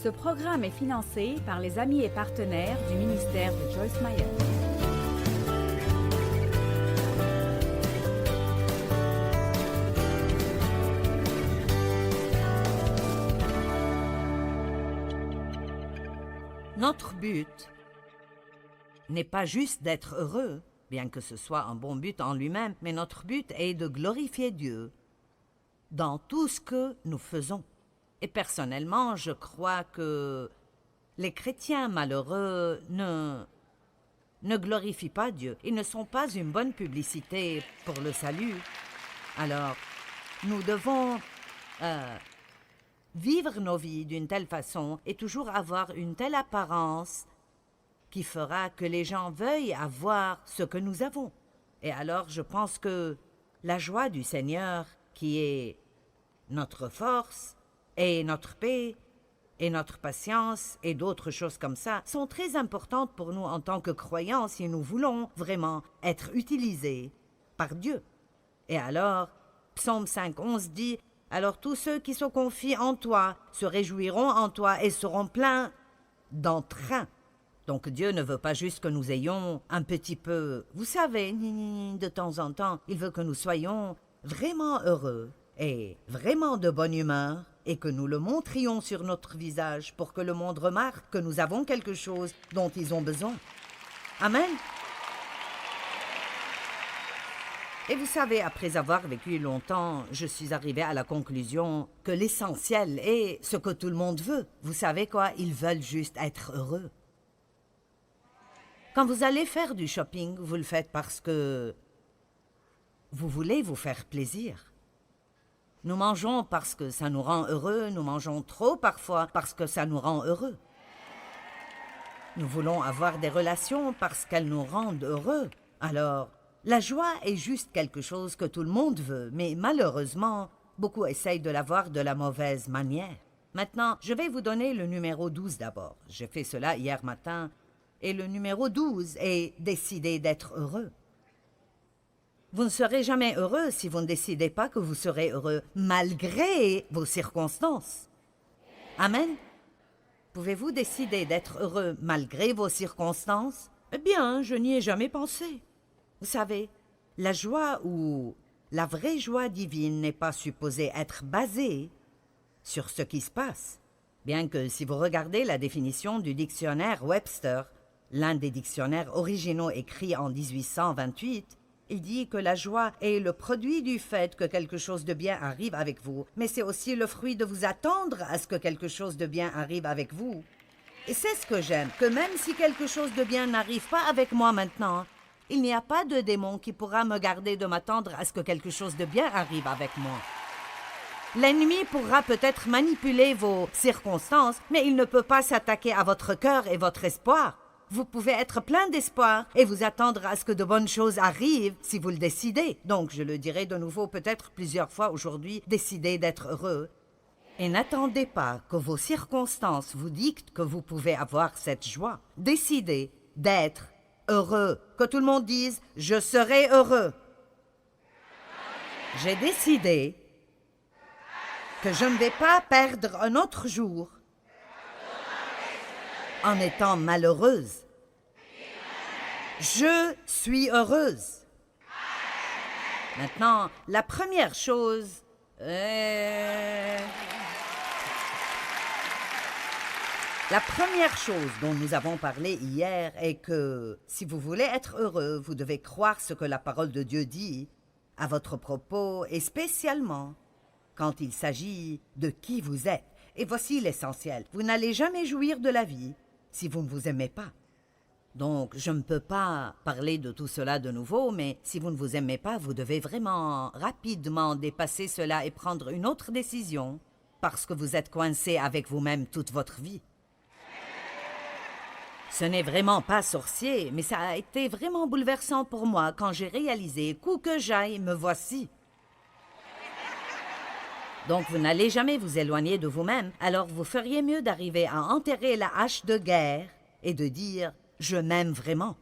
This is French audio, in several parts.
Ce programme est financé par les amis et partenaires du ministère de Joyce Meyer. Notre but n'est pas juste d'être heureux, bien que ce soit un bon but en lui-même, mais notre but est de glorifier Dieu dans tout ce que nous faisons. Et personnellement, je crois que les chrétiens malheureux ne glorifient pas Dieu. Ils ne sont pas une bonne publicité pour le salut. Alors, nous devons vivre nos vies d'une telle façon et toujours avoir une telle apparence qui fera que les gens veuillent avoir ce que nous avons. Et alors, je pense que la joie du Seigneur, qui est notre force, et notre paix, et notre patience, et d'autres choses comme ça, sont très importantes pour nous en tant que croyants si nous voulons vraiment être utilisés par Dieu. Et alors, Psaume 5:11 dit « Alors tous ceux qui se confient en toi se réjouiront en toi et seront pleins d'entrain. » Donc Dieu ne veut pas juste que nous ayons un petit peu, vous savez, de temps en temps, il veut que nous soyons vraiment heureux et vraiment de bonne humeur, et que nous le montrions sur notre visage pour que le monde remarque que nous avons quelque chose dont ils ont besoin. Amen. Et vous savez, après avoir vécu longtemps, je suis arrivée à la conclusion que l'essentiel est ce que tout le monde veut. Vous savez quoi? Ils veulent juste être heureux. Quand vous allez faire du shopping, vous le faites parce que vous voulez vous faire plaisir. Nous mangeons parce que ça nous rend heureux, nous mangeons trop parfois parce que ça nous rend heureux. Nous voulons avoir des relations parce qu'elles nous rendent heureux. Alors, la joie est juste quelque chose que tout le monde veut, mais malheureusement, beaucoup essayent de l'avoir de la mauvaise manière. Maintenant, je vais vous donner le numéro 12 d'abord. J'ai fait cela hier matin, et le numéro 12 est « décider d'être heureux ». Vous ne serez jamais heureux si vous ne décidez pas que vous serez heureux, malgré vos circonstances. Amen. Pouvez-vous décider d'être heureux malgré vos circonstances? Eh bien, je n'y ai jamais pensé. Vous savez, la joie ou la vraie joie divine n'est pas supposée être basée sur ce qui se passe. Bien que si vous regardez la définition du dictionnaire Webster, l'un des dictionnaires originaux écrits en 1828, il dit que la joie est le produit du fait que quelque chose de bien arrive avec vous, mais c'est aussi le fruit de vous attendre à ce que quelque chose de bien arrive avec vous. Et c'est ce que j'aime, que même si quelque chose de bien n'arrive pas avec moi maintenant, il n'y a pas de démon qui pourra me garder de m'attendre à ce que quelque chose de bien arrive avec moi. L'ennemi pourra peut-être manipuler vos circonstances, mais il ne peut pas s'attaquer à votre cœur et votre espoir. Vous pouvez être plein d'espoir et vous attendre à ce que de bonnes choses arrivent si vous le décidez. Donc, je le dirai de nouveau peut-être plusieurs fois aujourd'hui, décidez d'être heureux. Et n'attendez pas que vos circonstances vous dictent que vous pouvez avoir cette joie. Décidez d'être heureux. Que tout le monde dise « Je serai heureux ». J'ai décidé que je ne vais pas perdre un autre jour en étant malheureuse. Je suis heureuse. Maintenant, la première chose... La première chose dont nous avons parlé hier est que si vous voulez être heureux, vous devez croire ce que la parole de Dieu dit à votre propos et spécialement quand il s'agit de qui vous êtes. Et voici l'essentiel. Vous n'allez jamais jouir de la vie si vous ne vous aimez pas. Donc, je ne peux pas parler de tout cela de nouveau, mais si vous ne vous aimez pas, vous devez vraiment rapidement dépasser cela et prendre une autre décision parce que vous êtes coincé avec vous-même toute votre vie. Ce n'est vraiment pas sorcier, mais ça a été vraiment bouleversant pour moi quand j'ai réalisé qu'où que j'aille, me voici. Donc, vous n'allez jamais vous éloigner de vous-même, alors vous feriez mieux d'arriver à enterrer la hache de guerre et de dire « Je m'aime vraiment ».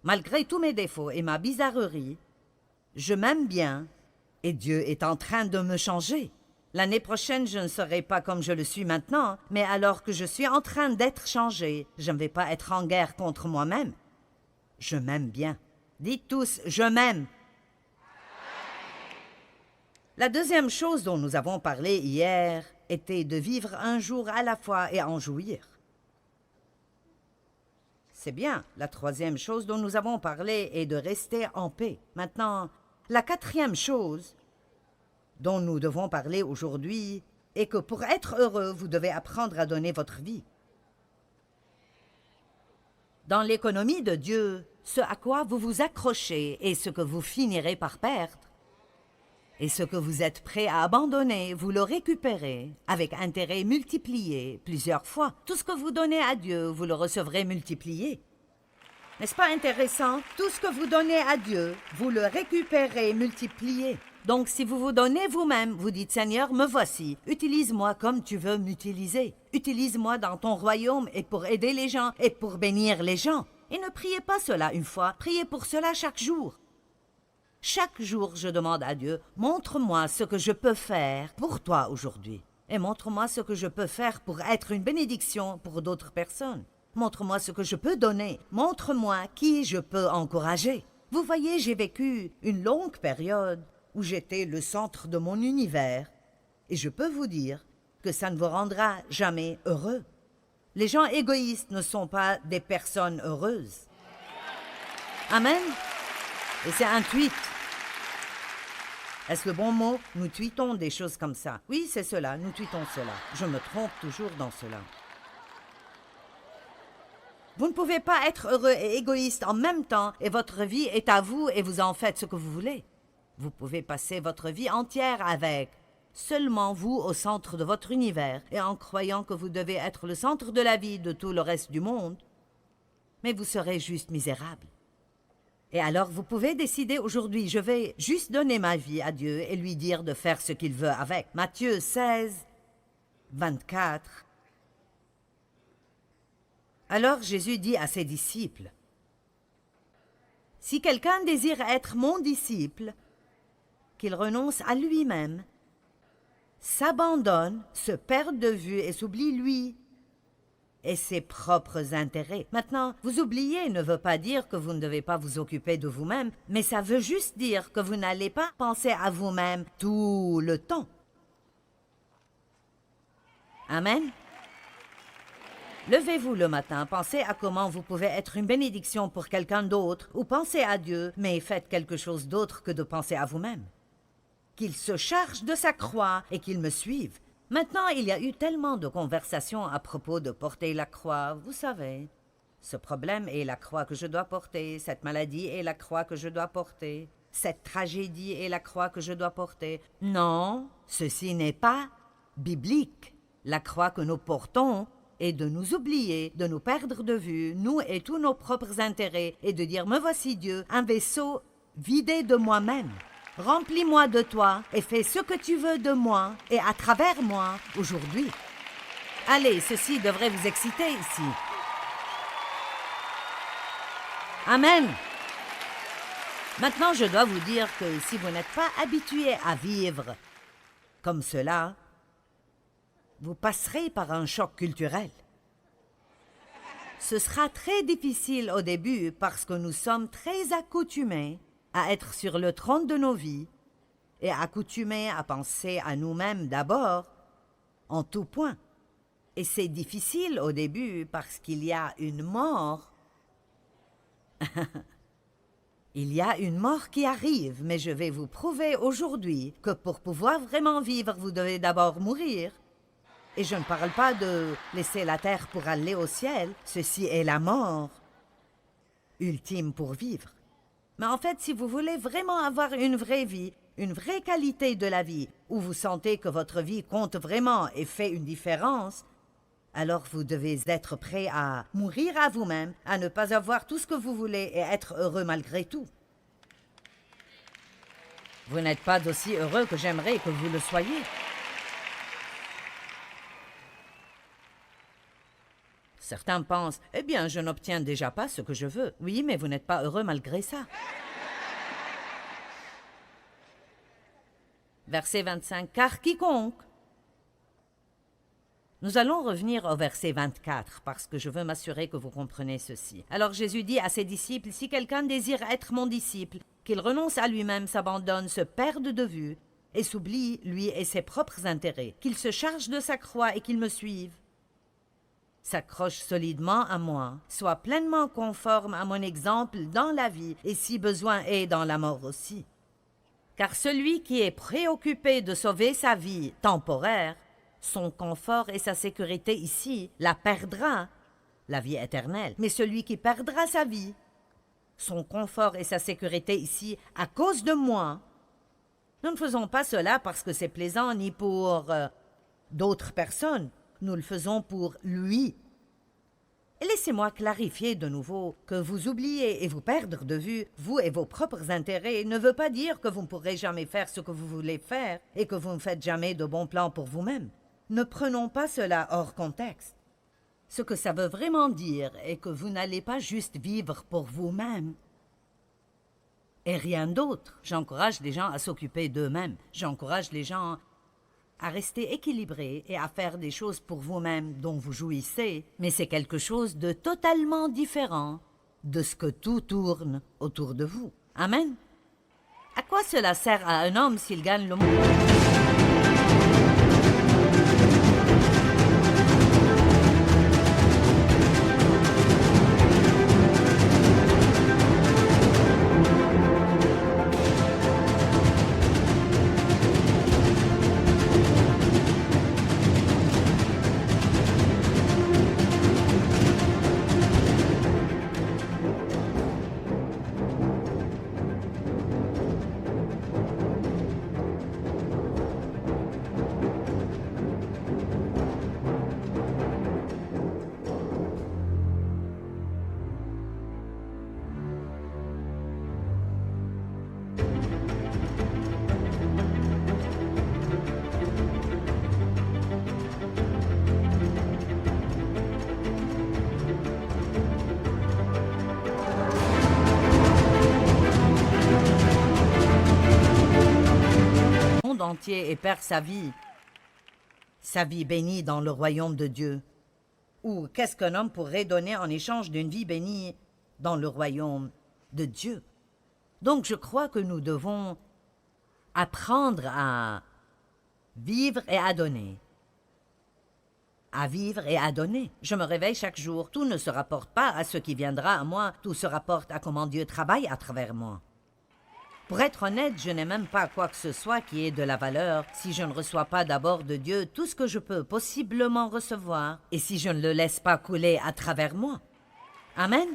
Malgré tous mes défauts et ma bizarrerie, je m'aime bien et Dieu est en train de me changer. L'année prochaine, je ne serai pas comme je le suis maintenant, mais alors que je suis en train d'être changé, je ne vais pas être en guerre contre moi-même. Je m'aime bien. Dites tous, je m'aime. La deuxième chose dont nous avons parlé hier était de vivre un jour à la fois et en jouir. C'est bien. La troisième chose dont nous avons parlé est de rester en paix. Maintenant, la quatrième chose dont nous devons parler aujourd'hui est que pour être heureux, vous devez apprendre à donner votre vie. Dans l'économie de Dieu, ce à quoi vous vous accrochez est ce que vous finirez par perdre. Et ce que vous êtes prêt à abandonner, vous le récupérez avec intérêt multiplié plusieurs fois. Tout ce que vous donnez à Dieu, vous le recevrez multiplié. N'est-ce pas intéressant? Tout ce que vous donnez à Dieu, vous le récupérez multiplié. Donc, si vous vous donnez vous-même, vous dites « Seigneur, me voici, utilise-moi comme tu veux m'utiliser. Utilise-moi dans ton royaume et pour aider les gens et pour bénir les gens. » Et ne priez pas cela une fois, priez pour cela chaque jour. Chaque jour, je demande à Dieu « Montre-moi ce que je peux faire pour toi aujourd'hui. Et montre-moi ce que je peux faire pour être une bénédiction pour d'autres personnes. Montre-moi ce que je peux donner. Montre-moi qui je peux encourager. » Vous voyez, j'ai vécu une longue période où j'étais le centre de mon univers, et je peux vous dire que ça ne vous rendra jamais heureux. Les gens égoïstes ne sont pas des personnes heureuses. Amen. Et c'est un tweet. Est-ce le bon mot? Nous tweetons des choses comme ça. Oui, c'est cela, nous tweetons cela. Je me trompe toujours dans cela. Vous ne pouvez pas être heureux et égoïste en même temps, et votre vie est à vous et vous en faites ce que vous voulez. Vous pouvez passer votre vie entière avec seulement vous au centre de votre univers et en croyant que vous devez être le centre de la vie de tout le reste du monde, mais vous serez juste misérable. Et alors vous pouvez décider aujourd'hui, je vais juste donner ma vie à Dieu et lui dire de faire ce qu'il veut avec. Matthieu 16, 24. Alors Jésus dit à ses disciples, « Si quelqu'un désire être mon disciple, qu'il renonce à lui-même, s'abandonne, se perd de vue et s'oublie lui et ses propres intérêts. » Maintenant, vous oublier ne veut pas dire que vous ne devez pas vous occuper de vous-même, mais ça veut juste dire que vous n'allez pas penser à vous-même tout le temps. Amen. Levez-vous le matin, pensez à comment vous pouvez être une bénédiction pour quelqu'un d'autre, ou pensez à Dieu, mais faites quelque chose d'autre que de penser à vous-même. Qu'il se charge de sa croix et qu'il me suive. Maintenant, il y a eu tellement de conversations à propos de porter la croix, vous savez. Ce problème est la croix que je dois porter, cette maladie est la croix que je dois porter, cette tragédie est la croix que je dois porter. Non, ceci n'est pas biblique. La croix que nous portons est de nous oublier, de nous perdre de vue, nous et tous nos propres intérêts, et de dire « Me voici Dieu, un vaisseau vidé de moi-même. Remplis-moi de toi et fais ce que tu veux de moi et à travers moi aujourd'hui. » Allez, ceci devrait vous exciter ici. Amen. Maintenant, je dois vous dire que si vous n'êtes pas habitué à vivre comme cela, vous passerez par un choc culturel. Ce sera très difficile au début parce que nous sommes très accoutumés à être sur le trône de nos vies et accoutumés à penser à nous-mêmes d'abord, en tout point. Et c'est difficile au début parce qu'il y a une mort. Il y a une mort qui arrive, mais je vais vous prouver aujourd'hui que pour pouvoir vraiment vivre, vous devez d'abord mourir. Et je ne parle pas de laisser la terre pour aller au ciel, ceci est la mort ultime pour vivre. Mais en fait, si vous voulez vraiment avoir une vraie vie, une vraie qualité de la vie, où vous sentez que votre vie compte vraiment et fait une différence, alors vous devez être prêt à mourir à vous-même, à ne pas avoir tout ce que vous voulez et être heureux malgré tout. Vous n'êtes pas d'aussi heureux que j'aimerais que vous le soyez. Certains pensent, « Eh bien, je n'obtiens déjà pas ce que je veux. » Oui, mais vous n'êtes pas heureux malgré ça. Verset 25, car quiconque. Nous allons revenir au verset 24 parce que je veux m'assurer que vous comprenez ceci. Alors Jésus dit à ses disciples, si quelqu'un désire être mon disciple, qu'il renonce à lui-même, s'abandonne, se perde de vue et s'oublie, lui et ses propres intérêts, qu'il se charge de sa croix et qu'il me suive. S'accroche solidement à moi, soit pleinement conforme à mon exemple dans la vie et si besoin est dans la mort aussi. Car celui qui est préoccupé de sauver sa vie temporaire, son confort et sa sécurité ici, la perdra, la vie éternelle. Mais celui qui perdra sa vie, son confort et sa sécurité ici, à cause de moi, nous ne faisons pas cela parce que c'est plaisant ni pour d'autres personnes. Nous le faisons pour lui. Et laissez-moi clarifier de nouveau que vous oublier et vous perdre de vue, vous et vos propres intérêts, ne veut pas dire que vous ne pourrez jamais faire ce que vous voulez faire et que vous ne faites jamais de bons plans pour vous-même. Ne prenons pas cela hors contexte. Ce que ça veut vraiment dire est que vous n'allez pas juste vivre pour vous-même et rien d'autre. J'encourage les gens à s'occuper d'eux-mêmes. J'encourage les gens à rester équilibrés et à faire des choses pour vous-même dont vous jouissez, mais c'est quelque chose de totalement différent de ce que tout tourne autour de vous. Amen. À quoi cela sert à un homme s'il gagne le monde? Entier et perd sa vie bénie dans le royaume de Dieu. Ou qu'est-ce qu'un homme pourrait donner en échange d'une vie bénie dans le royaume de Dieu? Donc je crois que nous devons apprendre à vivre et à donner. À vivre et à donner. Je me réveille chaque jour. Tout ne se rapporte pas à ce qui viendra à moi. Tout se rapporte à comment Dieu travaille à travers moi. Pour être honnête, je n'ai même pas quoi que ce soit qui ait de la valeur si je ne reçois pas d'abord de Dieu tout ce que je peux possiblement recevoir et si je ne le laisse pas couler à travers moi. Amen.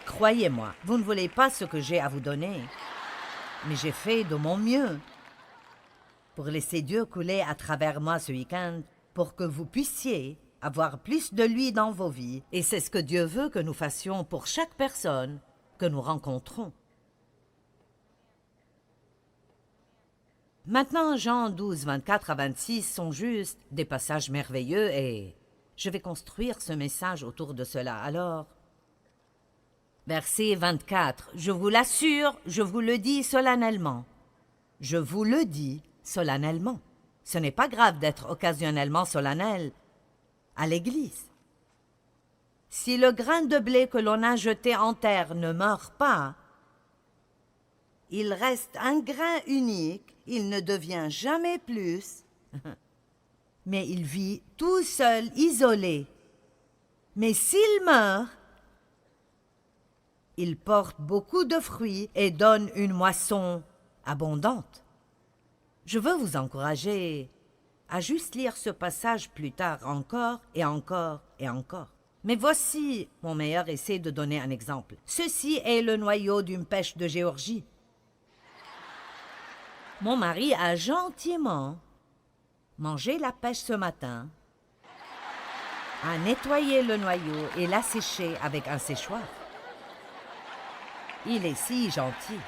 Croyez-moi, vous ne voulez pas ce que j'ai à vous donner, mais j'ai fait de mon mieux pour laisser Dieu couler à travers moi ce week-end pour que vous puissiez avoir plus de lui dans vos vies. Et c'est ce que Dieu veut que nous fassions pour chaque personne que nous rencontrons. Maintenant, Jean 12, 24 à 26 sont juste des passages merveilleux et je vais construire ce message autour de cela. Alors, verset 24, je vous l'assure, je vous le dis solennellement. Je vous le dis solennellement. Ce n'est pas grave d'être occasionnellement solennel à l'Église. Si le grain de blé que l'on a jeté en terre ne meurt pas, il reste un grain unique, il ne devient jamais plus, mais il vit tout seul, isolé. Mais s'il meurt, il porte beaucoup de fruits et donne une moisson abondante. Je veux vous encourager à juste lire ce passage plus tard encore et encore et encore. Mais voici mon meilleur essai de donner un exemple. Ceci est le noyau d'une pêche de Géorgie. Mon mari a gentiment mangé la pêche ce matin, a nettoyé le noyau et l'a séché avec un séchoir. Il est si gentil.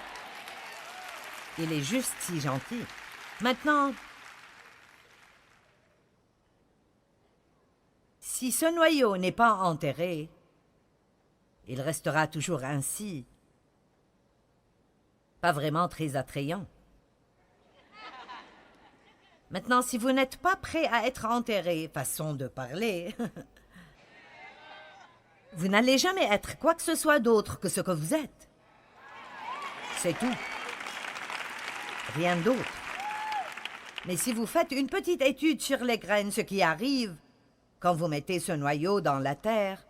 Il est juste si gentil. Maintenant, si ce noyau n'est pas enterré, il restera toujours ainsi, pas vraiment très attrayant. Maintenant, si vous n'êtes pas prêt à être enterré, façon de parler, vous n'allez jamais être quoi que ce soit d'autre que ce que vous êtes. C'est tout. Rien d'autre. Mais si vous faites une petite étude sur les graines, ce qui arrive quand vous mettez ce noyau dans la terre,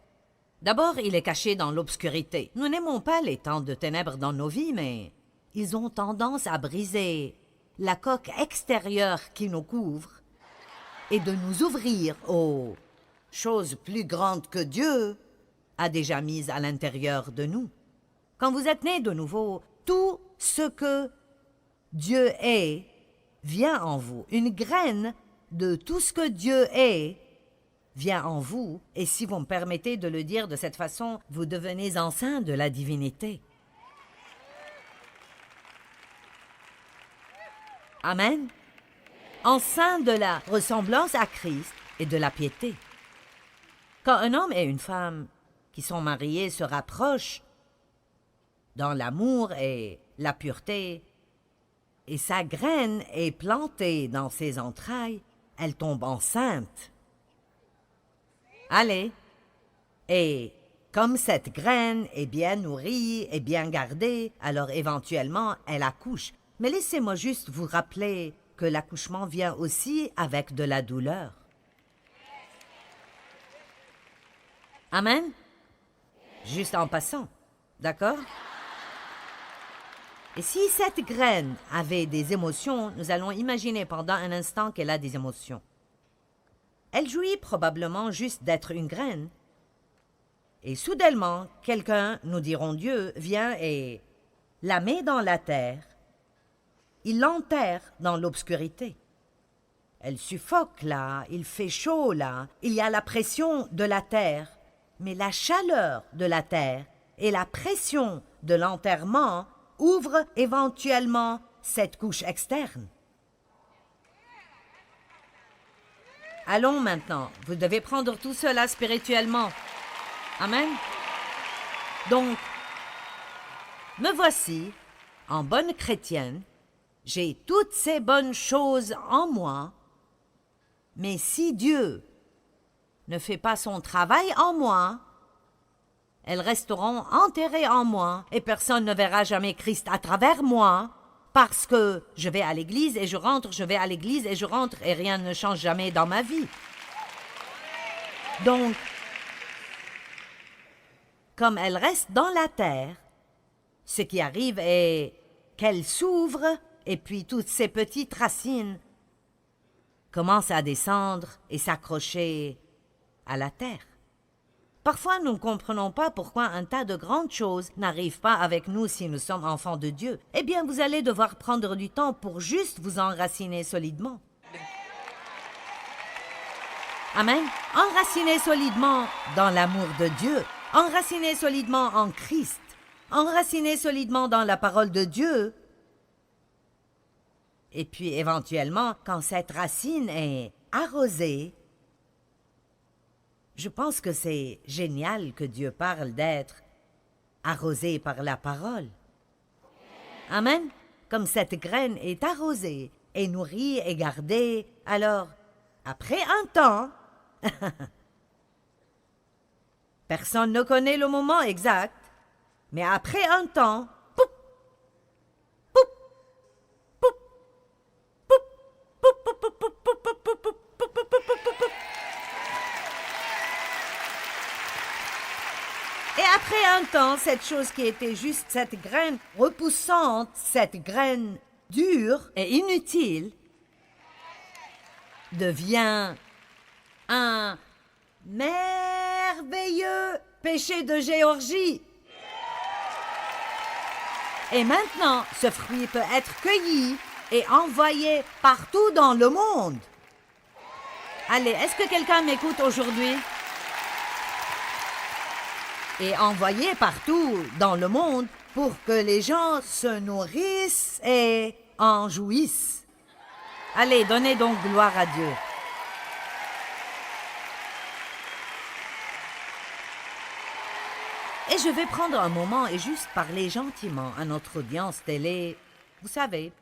d'abord, il est caché dans l'obscurité. Nous n'aimons pas les temps de ténèbres dans nos vies, mais ils ont tendance à briser la coque extérieure qui nous couvre et de nous ouvrir aux choses plus grandes que Dieu a déjà mises à l'intérieur de nous. Quand vous êtes né de nouveau, tout ce que Dieu est vient en vous. Une graine de tout ce que Dieu est vient en vous, et si vous me permettez de le dire de cette façon, vous devenez enceint de la divinité. Amen. Enceint de la ressemblance à Christ et de la piété. Quand un homme et une femme qui sont mariés se rapprochent dans l'amour et la pureté, et sa graine est plantée dans ses entrailles, elle tombe enceinte. Allez, et comme cette graine est bien nourrie et bien gardée, alors éventuellement elle accouche. Mais laissez-moi juste vous rappeler que l'accouchement vient aussi avec de la douleur. Amen? Juste en passant, d'accord? Et si cette graine avait des émotions, nous allons imaginer pendant un instant qu'elle a des émotions. Elle jouit probablement juste d'être une graine. Et soudainement, quelqu'un, nous dirons Dieu, vient et la met dans la terre. Il l'enterre dans l'obscurité. Elle suffoque là, il fait chaud là, il y a la pression de la terre, mais la chaleur de la terre et la pression de l'enterrement ouvrent éventuellement cette couche externe. Allons maintenant, vous devez prendre tout cela spirituellement. Amen. Donc, me voici, en bonne chrétienne, j'ai toutes ces bonnes choses en moi, mais si Dieu ne fait pas son travail en moi, elles resteront enterrées en moi et personne ne verra jamais Christ à travers moi parce que je vais à l'église et je rentre, je vais à l'église et je rentre et rien ne change jamais dans ma vie. Donc, comme elles restent dans la terre, ce qui arrive est qu'elles s'ouvrent et puis toutes ces petites racines commencent à descendre et s'accrocher à la terre. Parfois, nous ne comprenons pas pourquoi un tas de grandes choses n'arrivent pas avec nous si nous sommes enfants de Dieu. Eh bien, vous allez devoir prendre du temps pour juste vous enraciner solidement. Amen. Enraciner solidement dans l'amour de Dieu. Enraciner solidement en Christ. Enraciner solidement dans la parole de Dieu. Et puis, éventuellement, quand cette racine est arrosée, je pense que c'est génial que Dieu parle d'être arrosé par la parole. Amen. Comme cette graine est arrosée, et nourrie et gardée, alors, après un temps, personne ne connaît le moment exact, mais après un temps, poup, poup, poup, poup, poup, poup, poup, poup, poup, poup, poup, poup, poup, poup, poup. Et après un temps, cette chose qui était juste cette graine repoussante, cette graine dure et inutile, devient un merveilleux péché de Géorgie. Et maintenant, ce fruit peut être cueilli et envoyé partout dans le monde. Allez, est-ce que quelqu'un m'écoute aujourd'hui? Et envoyé partout dans le monde pour que les gens se nourrissent et en jouissent. Allez, donnez donc gloire à Dieu. Et je vais prendre un moment et juste parler gentiment à notre audience télé. Vous savez,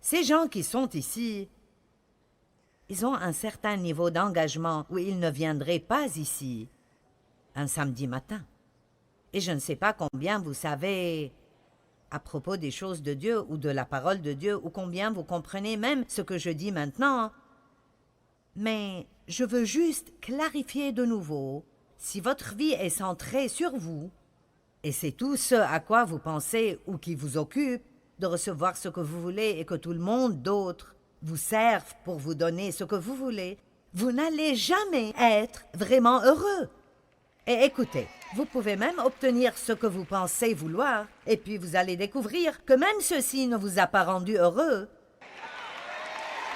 ces gens qui sont ici, Ils ont un certain niveau d'engagement où ils ne viendraient pas ici un samedi matin. Et je ne sais pas combien vous savez à propos des choses de Dieu ou de la parole de Dieu, ou combien vous comprenez même ce que je dis maintenant. Mais je veux juste clarifier de nouveau, si votre vie est centrée sur vous, et c'est tout ce à quoi vous pensez ou qui vous occupe, de recevoir ce que vous voulez et que tout le monde d'autre vous serve pour vous donner ce que vous voulez, vous n'allez jamais être vraiment heureux. Et écoutez, vous pouvez même obtenir ce que vous pensez vouloir, et puis vous allez découvrir que même ceci ne vous a pas rendu heureux.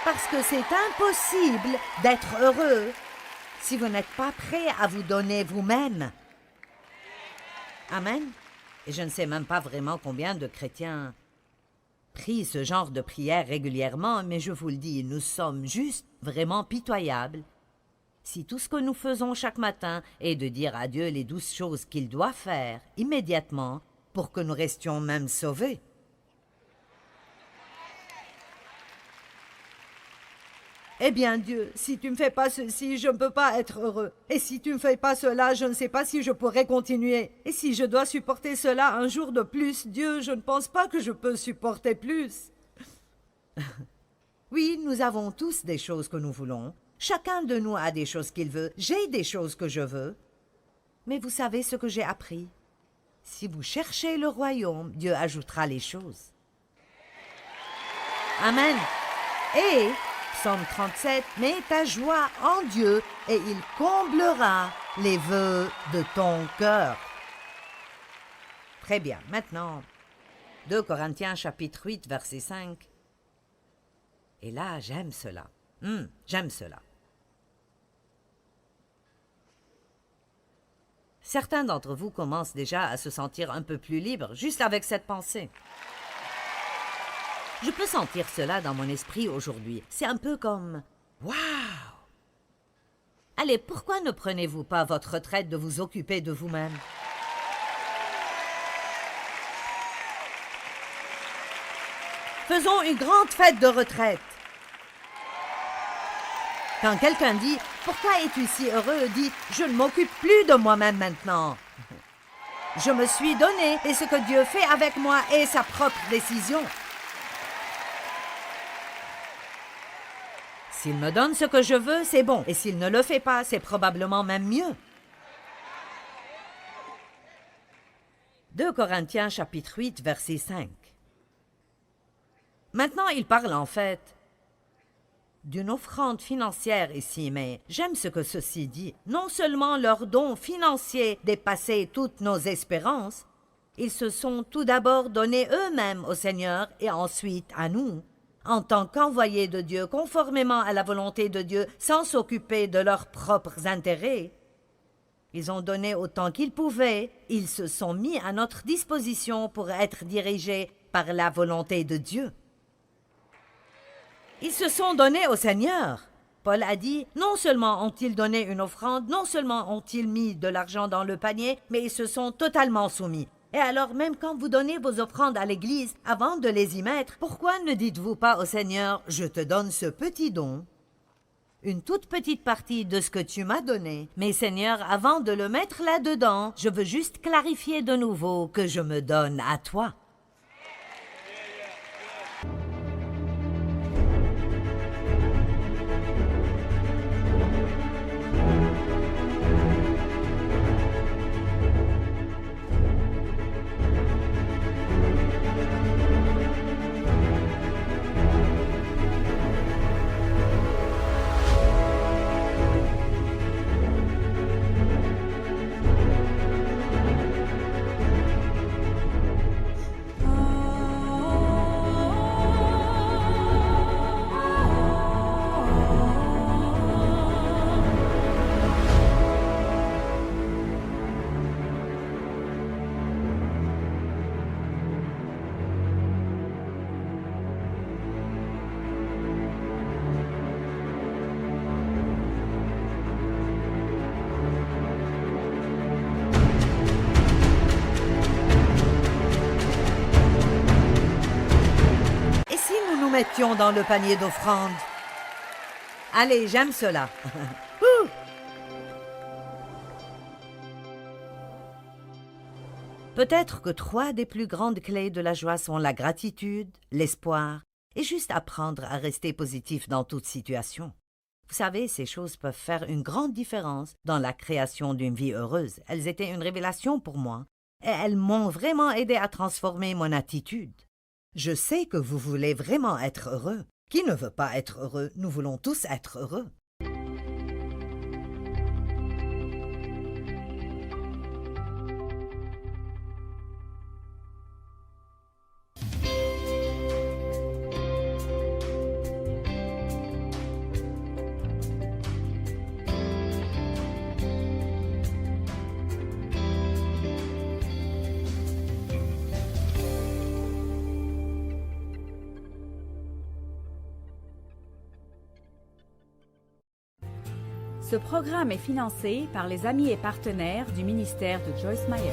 Parce que c'est impossible d'être heureux si vous n'êtes pas prêt à vous donner vous-même. Amen. Et je ne sais même pas vraiment combien de chrétiens prient ce genre de prière régulièrement, mais je vous le dis, nous sommes juste vraiment pitoyables. Si tout ce que nous faisons chaque matin est de dire à Dieu les 12 choses qu'il doit faire immédiatement pour que nous restions même sauvés. Eh bien Dieu, si tu ne me fais pas ceci, je ne peux pas être heureux. Et si tu ne me fais pas cela, je ne sais pas si je pourrai continuer. Et si je dois supporter cela un jour de plus, Dieu, je ne pense pas que je peux supporter plus. Oui, nous avons tous des choses que nous voulons. Chacun de nous a des choses qu'il veut. J'ai des choses que je veux. Mais vous savez ce que j'ai appris? Si vous cherchez le royaume, Dieu ajoutera les choses. Amen. Et, Psaume 37, mets ta joie en Dieu et il comblera les vœux de ton cœur. Très bien. Maintenant, 2 Corinthiens chapitre 8, verset 5. Et là, j'aime cela. J'aime cela. Certains d'entre vous commencent déjà à se sentir un peu plus libres, juste avec cette pensée. Je peux sentir cela dans mon esprit aujourd'hui. C'est un peu comme « Waouh !» Allez, pourquoi ne prenez-vous pas votre retraite de vous occuper de vous-même? Faisons une grande fête de retraite. Quand quelqu'un dit « Pourquoi es-tu si heureux ?» dit « Je ne m'occupe plus de moi-même maintenant. Je me suis donné et ce que Dieu fait avec moi est sa propre décision. S'il me donne ce que je veux, c'est bon. Et s'il ne le fait pas, c'est probablement même mieux. 2 Corinthiens chapitre 8, verset 5. Maintenant, il parle en fait d'une offrande financière ici, mais j'aime ce que ceci dit. Non seulement leurs dons financiers dépassaient toutes nos espérances, ils se sont tout d'abord donnés eux-mêmes au Seigneur et ensuite à nous, en tant qu'envoyés de Dieu, conformément à la volonté de Dieu, sans s'occuper de leurs propres intérêts. Ils ont donné autant qu'ils pouvaient, ils se sont mis à notre disposition pour être dirigés par la volonté de Dieu. Ils se sont donnés au Seigneur. Paul a dit, non seulement ont-ils donné une offrande, non seulement ont-ils mis de l'argent dans le panier, mais ils se sont totalement soumis. Et alors, même quand vous donnez vos offrandes à l'Église, avant de les y mettre, pourquoi ne dites-vous pas au Seigneur, je te donne ce petit don, une toute petite partie de ce que tu m'as donné, mais Seigneur, avant de le mettre là-dedans, je veux juste clarifier de nouveau que je me donne à toi. Mettions dans le panier d'offrande. Allez, j'aime cela. Ouh! Peut-être que 3 des plus grandes clés de la joie sont la gratitude, l'espoir et juste apprendre à rester positif dans toute situation. Vous savez, ces choses peuvent faire une grande différence dans la création d'une vie heureuse. Elles étaient une révélation pour moi et elles m'ont vraiment aidé à transformer mon attitude. Je sais que vous voulez vraiment être heureux. Qui ne veut pas être heureux? Nous voulons tous être heureux. Ce programme est financé par les amis et partenaires du ministère de Joyce Meyer.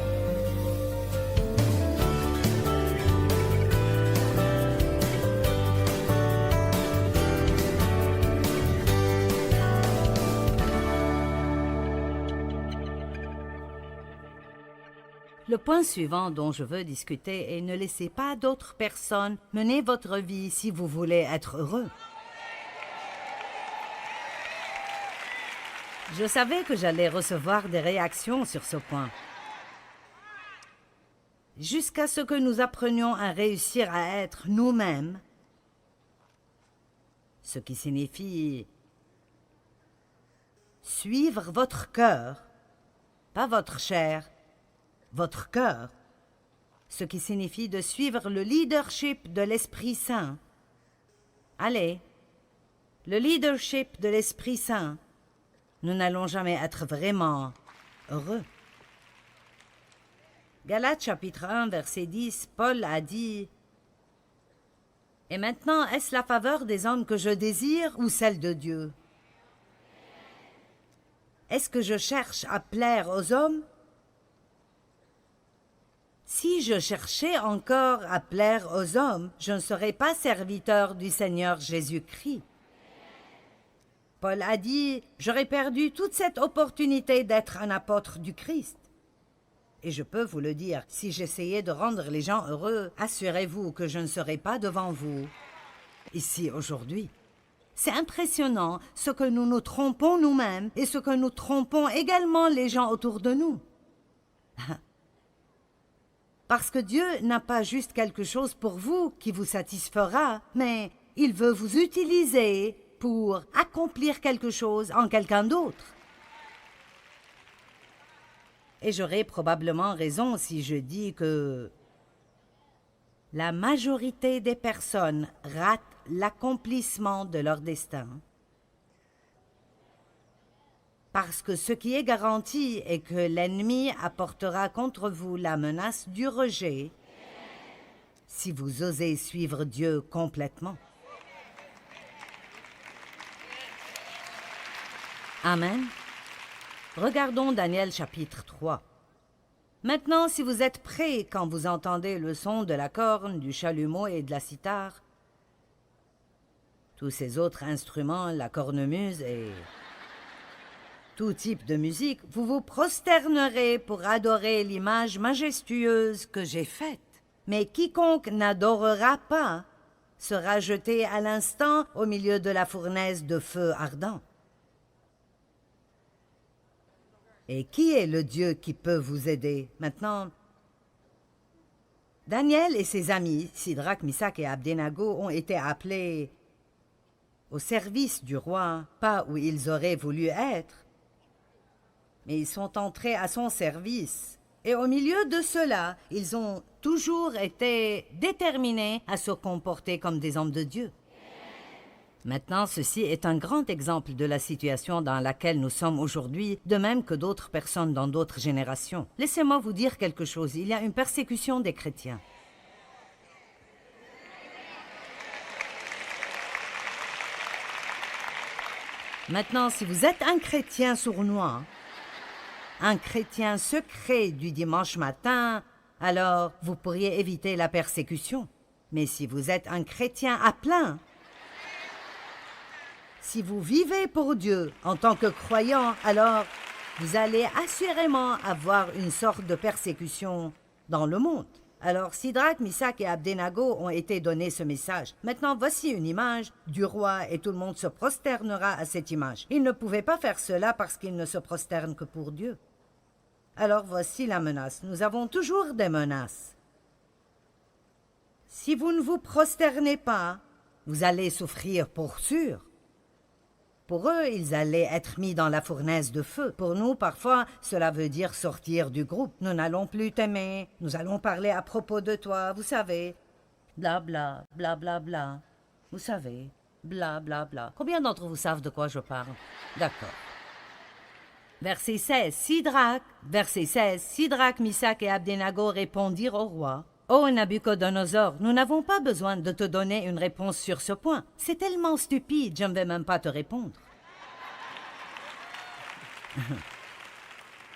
Le point suivant dont je veux discuter est ne laissez pas d'autres personnes mener votre vie si vous voulez être heureux. Je savais que j'allais recevoir des réactions sur ce point. Jusqu'à ce que nous apprenions à réussir à être nous-mêmes, ce qui signifie suivre votre cœur, pas votre chair, votre cœur, ce qui signifie de suivre le leadership de l'Esprit Saint. Allez, le leadership de l'Esprit Saint. Nous n'allons jamais être vraiment heureux. Galates chapitre 1, verset 10, Paul a dit « Et maintenant, est-ce la faveur des hommes que je désire ou celle de Dieu? Est-ce que je cherche à plaire aux hommes? Si je cherchais encore à plaire aux hommes, je ne serais pas serviteur du Seigneur Jésus-Christ. » Paul a dit « J'aurais perdu toute cette opportunité d'être un apôtre du Christ. » Et je peux vous le dire, si j'essayais de rendre les gens heureux, assurez-vous que je ne serais pas devant vous, ici aujourd'hui. C'est impressionnant ce que nous nous trompons nous-mêmes et ce que nous trompons également les gens autour de nous. Parce que Dieu n'a pas juste quelque chose pour vous qui vous satisfera, mais il veut vous utiliser pour accomplir quelque chose en quelqu'un d'autre. Et j'aurais probablement raison si je dis que la majorité des personnes ratent l'accomplissement de leur destin. Parce que ce qui est garanti est que l'ennemi apportera contre vous la menace du rejet si vous osez suivre Dieu complètement. Amen. Regardons Daniel chapitre 3. Maintenant, si vous êtes prêts quand vous entendez le son de la corne, du chalumeau et de la cithare, tous ces autres instruments, la cornemuse et tout type de musique, vous vous prosternerez pour adorer l'image majestueuse que j'ai faite. Mais quiconque n'adorera pas sera jeté à l'instant au milieu de la fournaise de feu ardent. Et qui est le Dieu qui peut vous aider? Maintenant, Daniel et ses amis, Sidrac, Misach et Abdenago, ont été appelés au service du roi, pas où ils auraient voulu être, mais ils sont entrés à son service. Et au milieu de cela, ils ont toujours été déterminés à se comporter comme des hommes de Dieu. Maintenant, ceci est un grand exemple de la situation dans laquelle nous sommes aujourd'hui, de même que d'autres personnes dans d'autres générations. Laissez-moi vous dire quelque chose. Il y a une persécution des chrétiens. Maintenant, si vous êtes un chrétien sournois, un chrétien secret du dimanche matin, alors vous pourriez éviter la persécution. Mais si vous êtes un chrétien à plein, Si vous vivez pour Dieu en tant que croyant, alors vous allez assurément avoir une sorte de persécution dans le monde. Alors Sidrac, Misak et Abdenago ont été donnés ce message. Maintenant, voici une image du roi et tout le monde se prosternera à cette image. Ils ne pouvaient pas faire cela parce qu'ils ne se prosternent que pour Dieu. Alors voici la menace. Nous avons toujours des menaces. Si vous ne vous prosternez pas, vous allez souffrir pour sûr. Pour eux, ils allaient être mis dans la fournaise de feu. Pour nous, parfois, cela veut dire sortir du groupe. Nous n'allons plus t'aimer. Nous allons parler à propos de toi, vous savez. Bla bla, bla bla bla. Vous savez, bla bla bla. Combien d'entre vous savent de quoi je parle? D'accord. Verset 16, Sidrac, Misak et Abdenago répondirent au roi. « Ô Nabuchodonosor, nous n'avons pas besoin de te donner une réponse sur ce point. C'est tellement stupide, je ne vais même pas te répondre.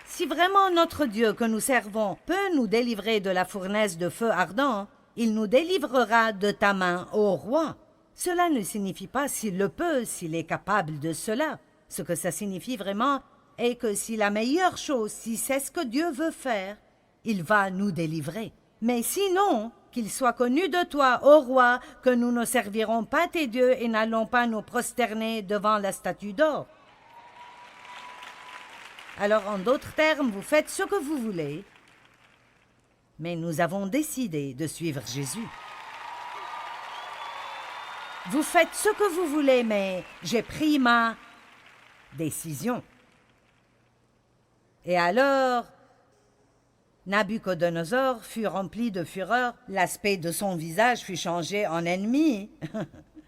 Si vraiment notre Dieu que nous servons peut nous délivrer de la fournaise de feu ardent, il nous délivrera de ta main, ô roi. Cela ne signifie pas s'il le peut, s'il est capable de cela. Ce que ça signifie vraiment est que si la meilleure chose, si c'est ce que Dieu veut faire, il va nous délivrer. Mais sinon, qu'il soit connu de toi, ô roi, que nous ne servirons pas tes dieux et n'allons pas nous prosterner devant la statue d'or. Alors, en d'autres termes, vous faites ce que vous voulez, mais nous avons décidé de suivre Jésus. Vous faites ce que vous voulez, mais j'ai pris ma décision. Et alors, Nabuchodonosor fut rempli de fureur, l'aspect de son visage fut changé en ennemi.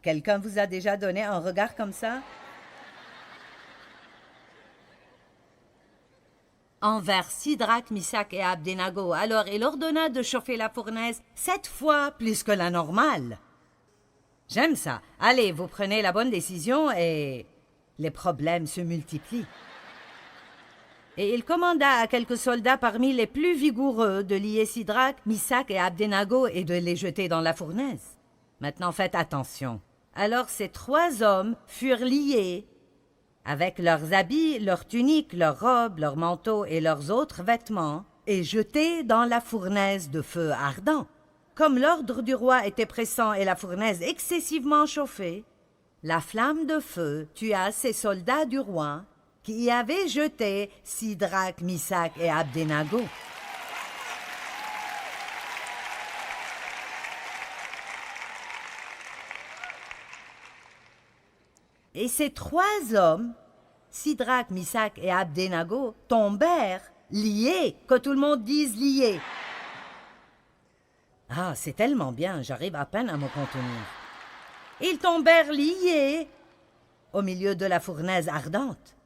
Quelqu'un vous a déjà donné un regard comme ça? Envers Sidrac, Misak et Abdenago, alors il ordonna de chauffer la fournaise 7 fois plus que la normale. J'aime ça. Allez, vous prenez la bonne décision et les problèmes se multiplient. Et il commanda à quelques soldats parmi les plus vigoureux de lier Sidrac, Misak et Abdenago et de les jeter dans la fournaise. Maintenant faites attention. Alors ces 3 hommes furent liés avec leurs habits, leurs tuniques, leurs robes, leurs manteaux et leurs autres vêtements et jetés dans la fournaise de feu ardent. Comme l'ordre du roi était pressant et la fournaise excessivement chauffée, la flamme de feu tua ces soldats du roi qui y avaient jeté Sidrac, Misak et Abdenago. Et ces 3 hommes, Sidrac, Misak et Abdenago, tombèrent liés, que tout le monde dise liés. Ah, c'est tellement bien, j'arrive à peine à me contenir. Ils tombèrent liés au milieu de la fournaise ardente.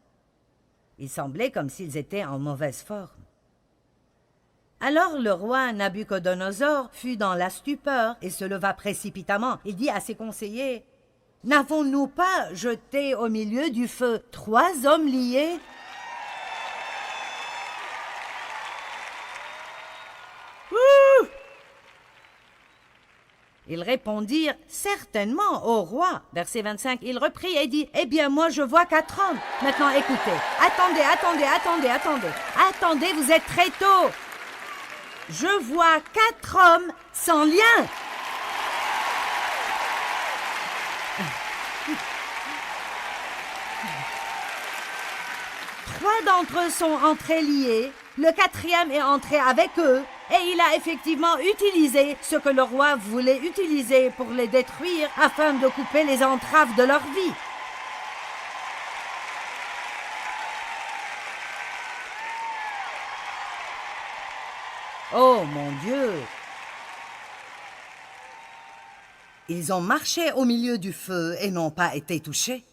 Il semblait comme s'ils étaient en mauvaise forme. Alors le roi Nabuchodonosor fut dans la stupeur et se leva précipitamment. Il dit à ses conseillers, « N'avons-nous pas jeté au milieu du feu 3 hommes liés ?» Ils répondirent « Certainement, ô roi !» Verset 25, il reprit et dit « Eh bien, moi, je vois 4 hommes. Maintenant, écoutez. Attendez, vous êtes très tôt. Je vois 4 hommes sans lien. » Trois d'entre eux sont entrés liés, le 4e est entré avec eux, et il a effectivement utilisé ce que le roi voulait utiliser pour les détruire afin de couper les entraves de leur vie. Oh mon Dieu! Ils ont marché au milieu du feu et n'ont pas été touchés.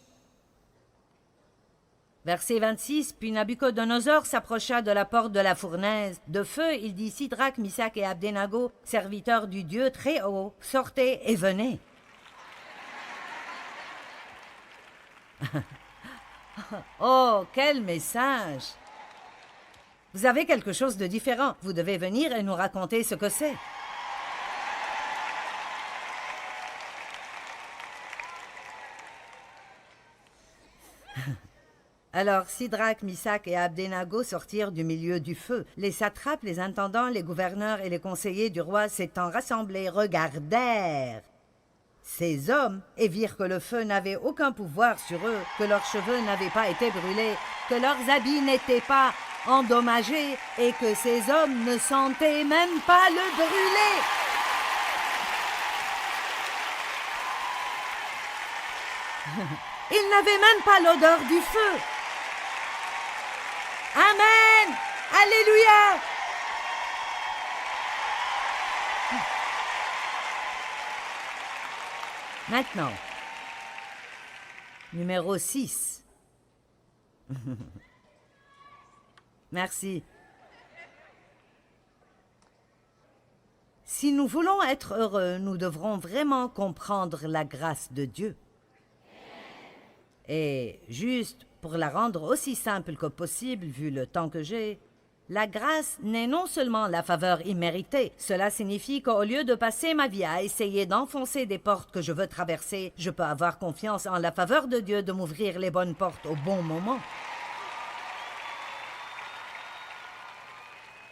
Verset 26, puis Nabuchodonosor s'approcha de la porte de la fournaise. De feu, il dit, Sidrac, Misak et Abdenago, serviteurs du Dieu très haut, sortez et venez. Oh, quel message! Vous avez quelque chose de différent. Vous devez venir et nous raconter ce que c'est. Alors Sidrac, Misac et Abdenago sortirent du milieu du feu. Les satrapes, les intendants, les gouverneurs et les conseillers du roi s'étant rassemblés regardèrent ces hommes et virent que le feu n'avait aucun pouvoir sur eux, que leurs cheveux n'avaient pas été brûlés, que leurs habits n'étaient pas endommagés et que ces hommes ne sentaient même pas le brûler. Ils n'avaient même pas l'odeur du feu. Amen! Alléluia! Maintenant, numéro 6. Merci. Si nous voulons être heureux, nous devrons vraiment comprendre la grâce de Dieu. Et juste pour la rendre aussi simple que possible, vu le temps que j'ai, la grâce n'est non seulement la faveur imméritée. Cela signifie qu'au lieu de passer ma vie à essayer d'enfoncer des portes que je veux traverser, je peux avoir confiance en la faveur de Dieu de m'ouvrir les bonnes portes au bon moment.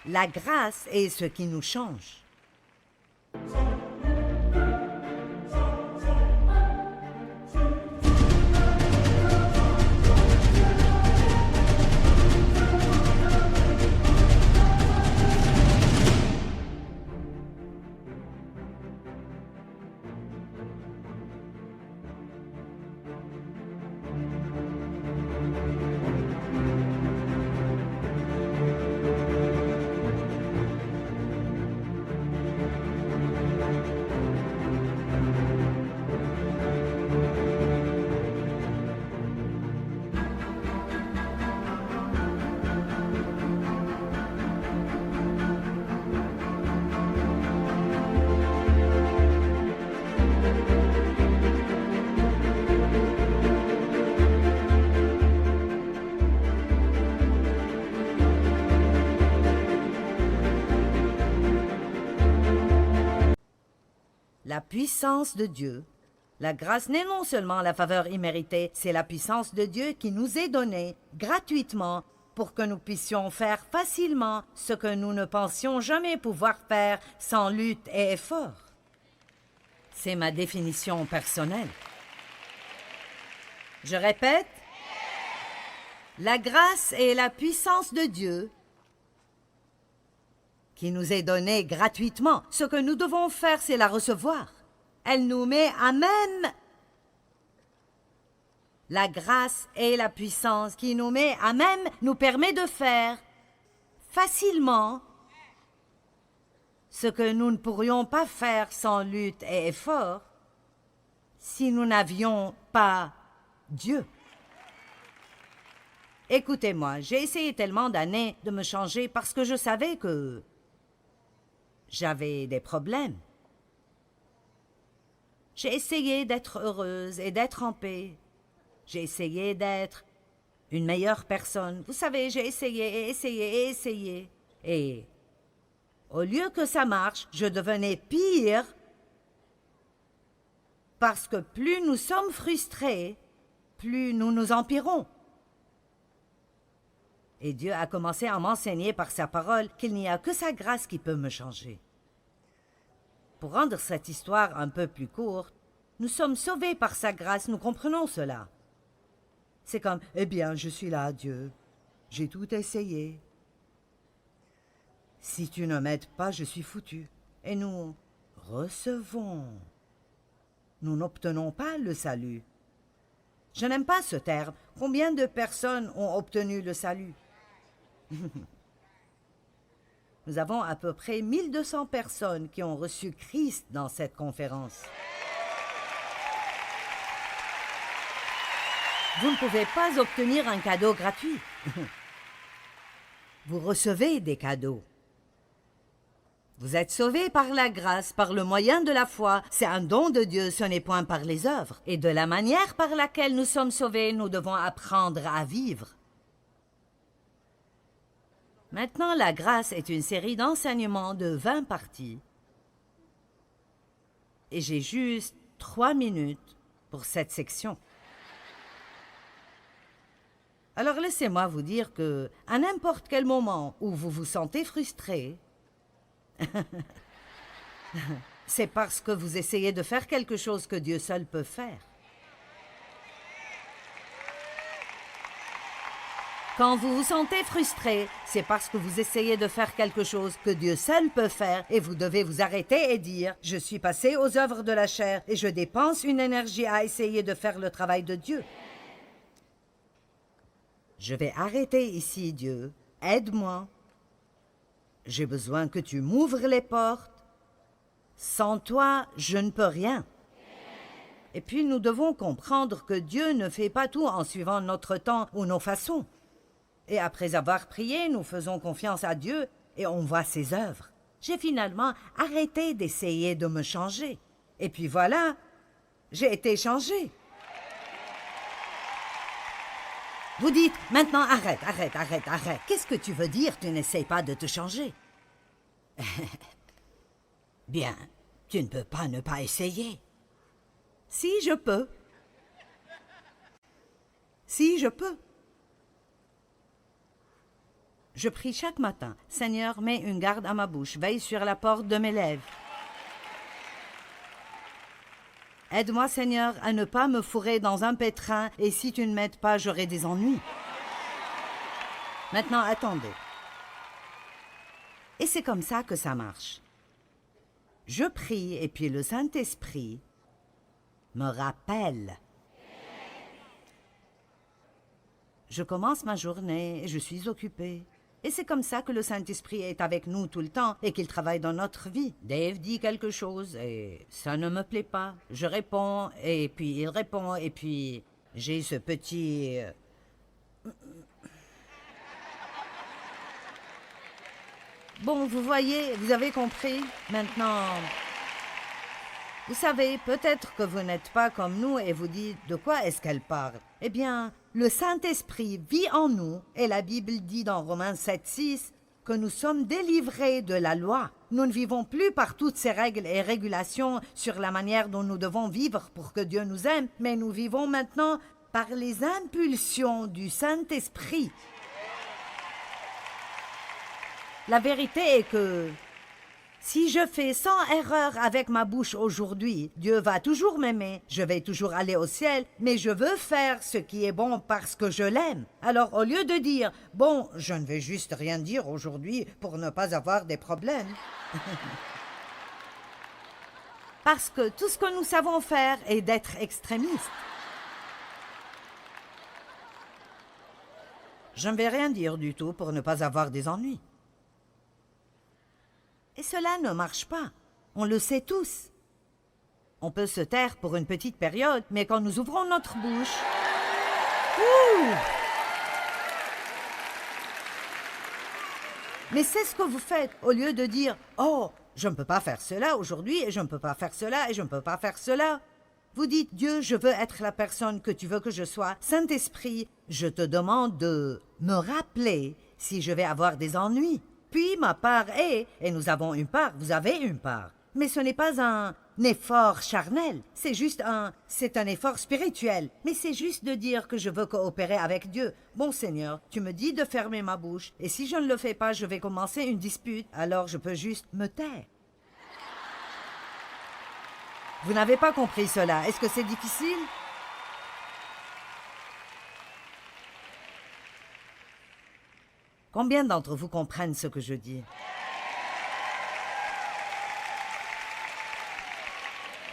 La grâce est ce qui nous change. La puissance de Dieu. La grâce n'est non seulement la faveur imméritée, c'est la puissance de Dieu qui nous est donnée gratuitement pour que nous puissions faire facilement ce que nous ne pensions jamais pouvoir faire sans lutte et effort. C'est ma définition personnelle. Je répète, la grâce est la puissance de Dieu qui nous est donnée gratuitement. Ce que nous devons faire, c'est la recevoir. Elle nous met à même. La grâce et la puissance qui nous met à même nous permet de faire facilement ce que nous ne pourrions pas faire sans lutte et effort si nous n'avions pas Dieu. Écoutez-moi, j'ai essayé tellement d'années de me changer parce que je savais que j'avais des problèmes. J'ai essayé d'être heureuse et d'être en paix. J'ai essayé d'être une meilleure personne. Vous savez, j'ai essayé et essayé et essayé. Et au lieu que ça marche, je devenais pire parce que plus nous sommes frustrés, plus nous nous empirons. Et Dieu a commencé à m'enseigner par sa parole qu'il n'y a que sa grâce qui peut me changer. Pour rendre cette histoire un peu plus courte, nous sommes sauvés par sa grâce, nous comprenons cela. C'est comme, eh bien, je suis là, Dieu. J'ai tout essayé. Si tu ne m'aides pas, je suis foutu. Et nous recevons. Nous n'obtenons pas le salut. Je n'aime pas ce terme. Combien de personnes ont obtenu le salut? Nous avons à peu près 1200 personnes qui ont reçu Christ dans cette conférence. Vous ne pouvez pas obtenir un cadeau gratuit. Vous recevez des cadeaux. Vous êtes sauvés par la grâce, par le moyen de la foi. C'est un don de Dieu, ce n'est point par les œuvres. Et de la manière par laquelle nous sommes sauvés, nous devons apprendre à vivre. Maintenant, la grâce est une série d'enseignements de 20 parties. Et j'ai juste 3 minutes pour cette section. Alors laissez-moi vous dire que, à n'importe quel moment où vous vous sentez frustré, c'est parce que vous essayez de faire quelque chose que Dieu seul peut faire. Quand vous vous sentez frustré, c'est parce que vous essayez de faire quelque chose que Dieu seul peut faire et vous devez vous arrêter et dire « Je suis passé aux œuvres de la chair et je dépense une énergie à essayer de faire le travail de Dieu. Je vais arrêter ici, Dieu. Aide-moi. J'ai besoin que tu m'ouvres les portes. Sans toi, je ne peux rien. » Et puis nous devons comprendre que Dieu ne fait pas tout en suivant notre temps ou nos façons. Et après avoir prié, nous faisons confiance à Dieu et on voit ses œuvres. J'ai finalement arrêté d'essayer de me changer. Et puis voilà, j'ai été changé. Vous dites, maintenant arrête. Qu'est-ce que tu veux dire, tu n'essayes pas de te changer? Bien, tu ne peux pas ne pas essayer. Si, je peux. Si, je peux. Je prie chaque matin. Seigneur, mets une garde à ma bouche, veille sur la porte de mes lèvres. Aide-moi, Seigneur, à ne pas me fourrer dans un pétrin, et si tu ne m'aides pas, j'aurai des ennuis. Maintenant, attendez. Et c'est comme ça que ça marche. Je prie, et puis le Saint-Esprit me rappelle. Je commence ma journée et je suis occupée. Et c'est comme ça que le Saint-Esprit est avec nous tout le temps et qu'il travaille dans notre vie. Dave dit quelque chose et ça ne me plaît pas. Je réponds et puis il répond et puis j'ai ce petit... Bon, vous voyez, vous avez compris. Maintenant, vous savez, peut-être que vous n'êtes pas comme nous et vous dites de quoi est-ce qu'elle parle. Eh bien, le Saint-Esprit vit en nous et la Bible dit dans Romains 7,6 que nous sommes délivrés de la loi. Nous ne vivons plus par toutes ces règles et régulations sur la manière dont nous devons vivre pour que Dieu nous aime, mais nous vivons maintenant par les impulsions du Saint-Esprit. La vérité est que si je fais 100 erreurs avec ma bouche aujourd'hui, Dieu va toujours m'aimer, je vais toujours aller au ciel, mais je veux faire ce qui est bon parce que je l'aime. Alors au lieu de dire « Bon, je ne vais juste rien dire aujourd'hui pour ne pas avoir des problèmes. » Parce que tout ce que nous savons faire est d'être extrémistes. Je ne vais rien dire du tout pour ne pas avoir des ennuis. Et cela ne marche pas. On le sait tous. On peut se taire pour une petite période, mais quand nous ouvrons notre bouche... Ouh! Mais c'est ce que vous faites, au lieu de dire « Oh, je ne peux pas faire cela aujourd'hui, et je ne peux pas faire cela, et je ne peux pas faire cela. » Vous dites « Dieu, je veux être la personne que tu veux que je sois. Saint-Esprit, je te demande de me rappeler si je vais avoir des ennuis. » Puis ma part est, et nous avons une part, vous avez une part. Mais ce n'est pas un effort charnel, c'est un effort spirituel. Mais c'est juste de dire que je veux coopérer avec Dieu. Bon Seigneur, tu me dis de fermer ma bouche, et si je ne le fais pas, je vais commencer une dispute, alors je peux juste me taire. Vous n'avez pas compris cela, est-ce que c'est difficile? Combien d'entre vous comprennent ce que je dis?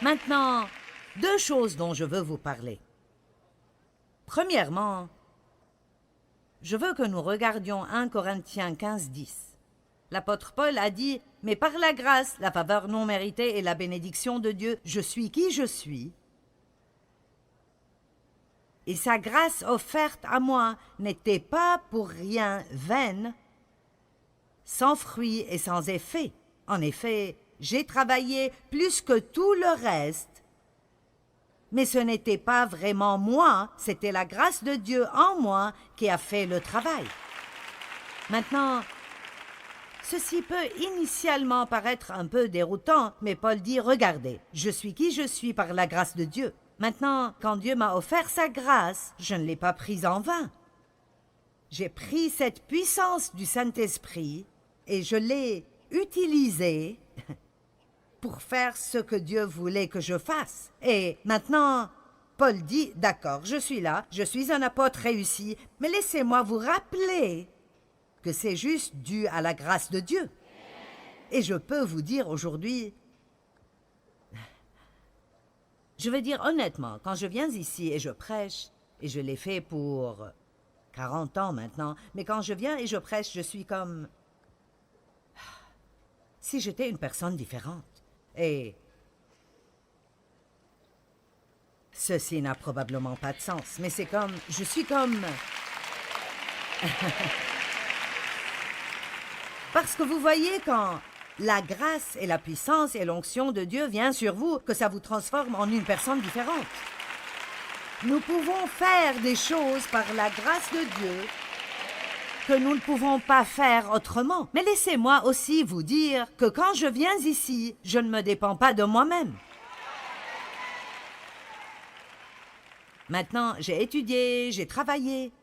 Maintenant, 2 choses dont je veux vous parler. Premièrement, je veux que nous regardions 1 Corinthiens 15:10. L'apôtre Paul a dit « Mais par la grâce, la faveur non méritée et la bénédiction de Dieu, je suis qui je suis. » Et sa grâce offerte à moi n'était pas pour rien vaine, sans fruit et sans effet. En effet, j'ai travaillé plus que tout le reste, mais ce n'était pas vraiment moi, c'était la grâce de Dieu en moi qui a fait le travail. Maintenant, ceci peut initialement paraître un peu déroutant, mais Paul dit « Regardez, je suis qui je suis par la grâce de Dieu. » Maintenant, quand Dieu m'a offert sa grâce, je ne l'ai pas prise en vain. J'ai pris cette puissance du Saint-Esprit et je l'ai utilisée pour faire ce que Dieu voulait que je fasse. Et maintenant, Paul dit, d'accord, je suis là, je suis un apôtre réussi, mais laissez-moi vous rappeler que c'est juste dû à la grâce de Dieu. Et je peux vous dire aujourd'hui, je veux dire honnêtement, quand je viens ici et je prêche, et je l'ai fait pour 40 ans maintenant, mais quand je viens et je prêche, je suis comme si j'étais une personne différente. Et ceci n'a probablement pas de sens, mais c'est comme, je suis comme... Parce que vous voyez, quand la grâce et la puissance et l'onction de Dieu viennent sur vous, que ça vous transforme en une personne différente. Nous pouvons faire des choses par la grâce de Dieu que nous ne pouvons pas faire autrement. Mais laissez-moi aussi vous dire que quand je viens ici, je ne me dépends pas de moi-même. Maintenant, j'ai étudié, j'ai travaillé.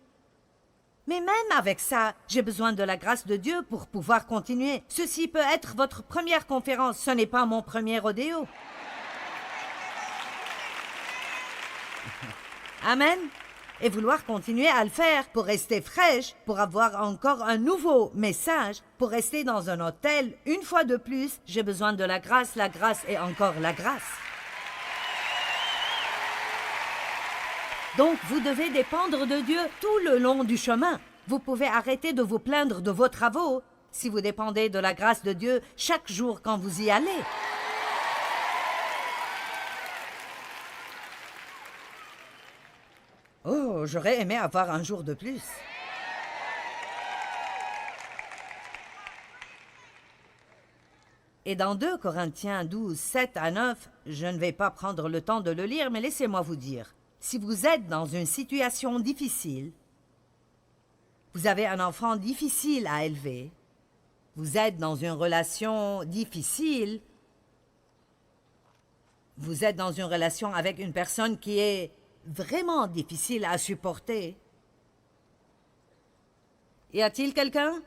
Mais même avec ça, j'ai besoin de la grâce de Dieu pour pouvoir continuer. Ceci peut être votre première conférence, ce n'est pas mon premier rodéo. Amen. Et vouloir continuer à le faire pour rester fraîche, pour avoir encore un nouveau message, pour rester dans un hôtel une fois de plus, j'ai besoin de la grâce et encore la grâce. Donc, vous devez dépendre de Dieu tout le long du chemin. Vous pouvez arrêter de vous plaindre de vos travaux si vous dépendez de la grâce de Dieu chaque jour quand vous y allez. Oh, j'aurais aimé avoir un jour de plus. Et dans 2 Corinthiens 12, 7 à 9, je ne vais pas prendre le temps de le lire, mais laissez-moi vous dire. Si vous êtes dans une situation difficile, vous avez un enfant difficile à élever, vous êtes dans une relation difficile, vous êtes dans une relation avec une personne qui est vraiment difficile à supporter. Y a-t-il quelqu'un?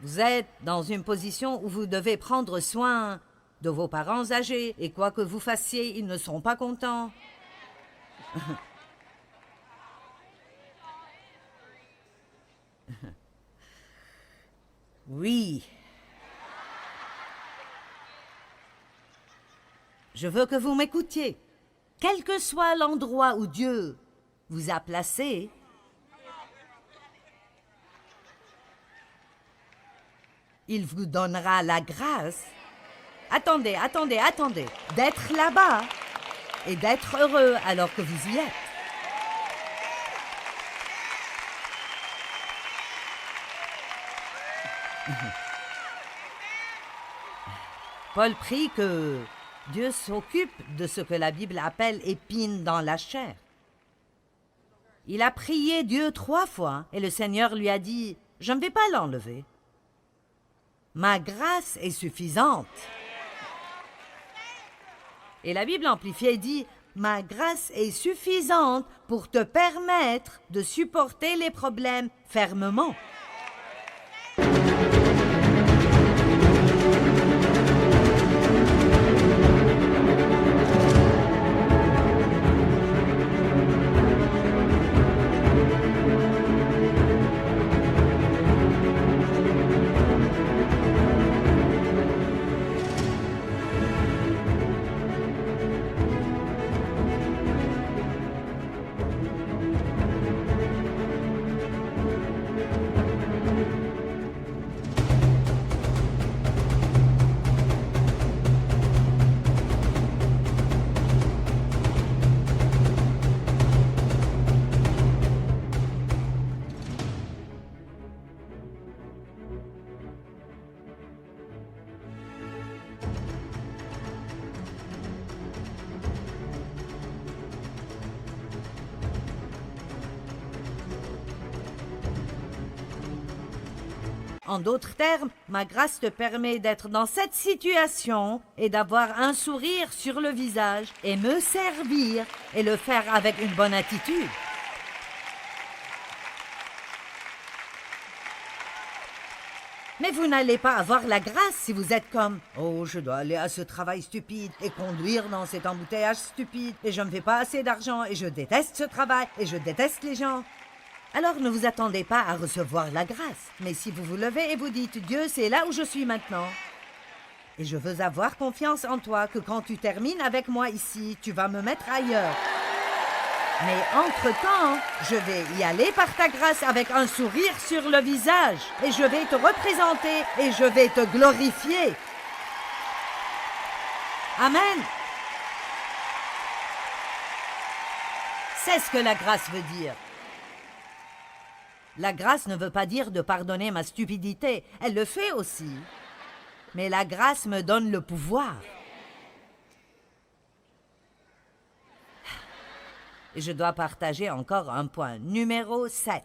Vous êtes dans une position où vous devez prendre soin de vos parents âgés, et quoi que vous fassiez, ils ne seront pas contents. Oui. Je veux que vous m'écoutiez. Quel que soit l'endroit où Dieu vous a placé, il vous donnera la grâce. Attendez, d'être là-bas et d'être heureux alors que vous y êtes. Paul prie que Dieu s'occupe de ce que la Bible appelle épine dans la chair. Il a prié Dieu 3 fois et le Seigneur lui a dit « Je ne vais pas l'enlever. Ma grâce est suffisante. » Et la Bible amplifiée dit « Ma grâce est suffisante pour te permettre de supporter les problèmes fermement. » En d'autres termes, ma grâce te permet d'être dans cette situation et d'avoir un sourire sur le visage et me servir et le faire avec une bonne attitude. Mais vous n'allez pas avoir la grâce si vous êtes comme « Oh, je dois aller à ce travail stupide et conduire dans cet embouteillage stupide et je ne fais pas assez d'argent et je déteste ce travail et je déteste les gens. » Alors ne vous attendez pas à recevoir la grâce. Mais si vous vous levez et vous dites « Dieu, c'est là où je suis maintenant. Et je veux avoir confiance en toi que quand tu termines avec moi ici, tu vas me mettre ailleurs. » Mais entre-temps, je vais y aller par ta grâce avec un sourire sur le visage. Et je vais te représenter et je vais te glorifier. Amen. C'est ce que la grâce veut dire. La grâce ne veut pas dire de pardonner ma stupidité. Elle le fait aussi. Mais la grâce me donne le pouvoir. Je dois partager encore un point. Numéro 7.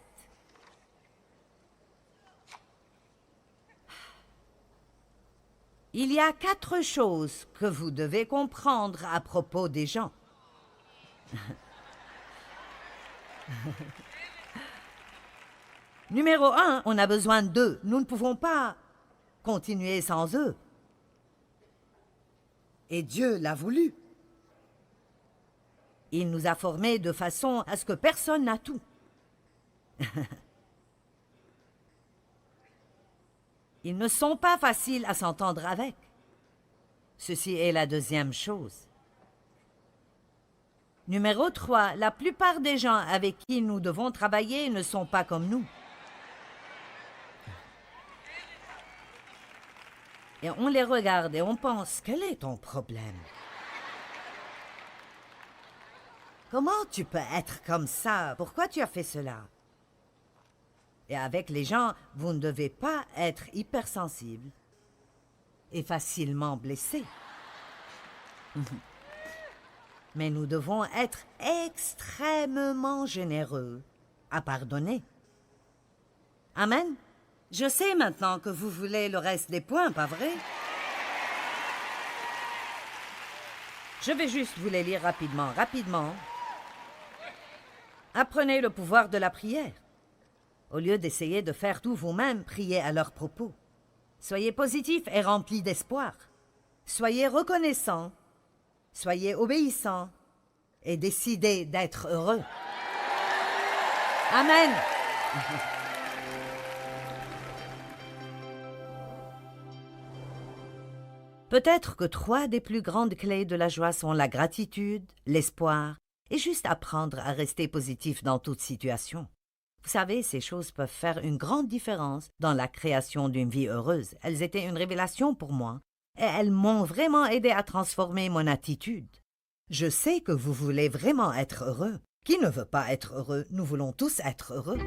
Il y a 4 choses que vous devez comprendre à propos des gens. Numéro 1, on a besoin d'eux. Nous ne pouvons pas continuer sans eux. Et Dieu l'a voulu. Il nous a formés de façon à ce que personne n'a tout. Ils ne sont pas faciles à s'entendre avec. Ceci est la deuxième chose. Numéro 3, la plupart des gens avec qui nous devons travailler ne sont pas comme nous. Et on les regarde et on pense, quel est ton problème? Comment tu peux être comme ça? Pourquoi tu as fait cela? Et avec les gens, vous ne devez pas être hypersensible et facilement blessé. Mais nous devons être extrêmement généreux à pardonner. Amen. Je sais maintenant que vous voulez le reste des points, pas vrai? Je vais juste vous les lire rapidement. Apprenez le pouvoir de la prière. Au lieu d'essayer de faire tout vous-même, priez à leur propos. Soyez positifs et remplis d'espoir. Soyez reconnaissants. Soyez obéissants. Et décidez d'être heureux. Amen. Peut-être que 3 des plus grandes clés de la joie sont la gratitude, l'espoir et juste apprendre à rester positif dans toute situation. Vous savez, ces choses peuvent faire une grande différence dans la création d'une vie heureuse. Elles étaient une révélation pour moi et elles m'ont vraiment aidé à transformer mon attitude. Je sais que vous voulez vraiment être heureux. Qui ne veut pas être heureux? Nous voulons tous être heureux.